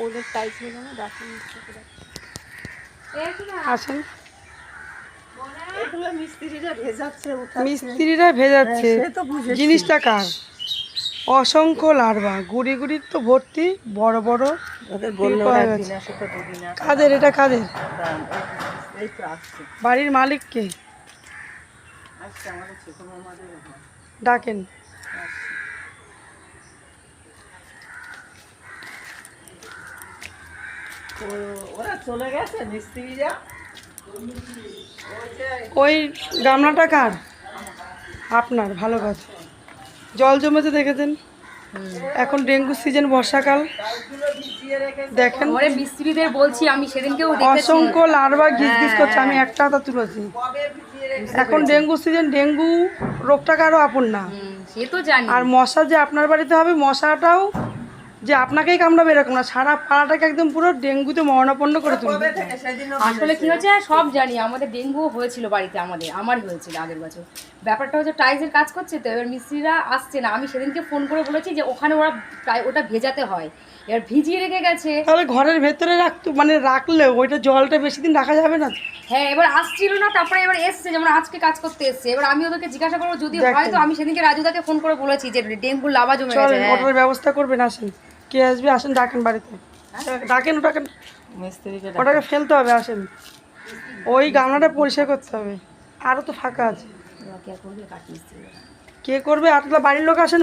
ওদের টাইস হয়ে যাবে ডাক্তার আসেন। মিস্ত্রিরা ভেজাচ্ছে জিনিসটা কার? অসংখ্য লার্ভা, গুড়ি গুড়ির তো ভর্তি, বড় বড় কাদের? এটা কাদের? বাড়ির মালিক কে? ডাকেন। ওরা চলে গেছে মিস্ত্রিরা। ওই গামলাটা কার? আপনার। ভালো কথা। জল জমেছে দেখেছেন? এখন ডেঙ্গু সিজন, বর্ষাকাল। দেখেন মিস্ত্রিদের বলছি আমি, সেদিনকেও অসংখ্য লার্ভা গিজ গিজ করছে, আমি একটা হাতা তুলেছি। এখন ডেঙ্গু সিজন, ডেঙ্গু রোগটা কারো আপন না, সে তো জানি। আর মশা যে আপনার বাড়িতে হবে, মশাটাও যে আপনাকেই কামড়াবে এরকম না, সারা পাড়াটাকে একদম পুরো ডেঙ্গুতে মরণাপন্ন করে তুলবে। আসলে কি হচ্ছে সব জানি, আমাদের ডেঙ্গু হয়েছিল বাড়িতে, আমারই হয়েছিল আগের বছর। ব্যাপারটা হচ্ছে টাইলসের কাজ করছে তো, এবার মিস্ত্রিরা আসছে না। আমি সেদিনকে ফোন করে বলেছি যে ওখানে ওটা ভেজাতে হয়, এবার ভিজিয়ে রেখে গেছে। তাহলে ঘরের ভেতরে রাখতো, মানে রাখলে ওইটা জলটা বেশি দিন রাখা যাবে না। হ্যাঁ, এবার আসছিল না, তারপরে এবার এসছে, যেমন আজকে কাজ করতে এসছে। এবার আমি ওদেরকে জিজ্ঞাসা করবো যদি হয় তো। আমি সেদিনকে রাজুদাকে ফোন করে বলেছি যে ডেঙ্গুর লাভা জমে গেছে, ওটার ব্যবস্থা করবেন। আসেন, কে আসবে? আসেন, ডাকেন বাড়িতে, ডাকেন। ওটাকে ফেলতে হবে। আসেন, ওই গামলাটা পরিষ্কার করতে হবে। আরও তো ফাঁকা আছে। কে করবে? আপনার বাড়ির লোক আসেন।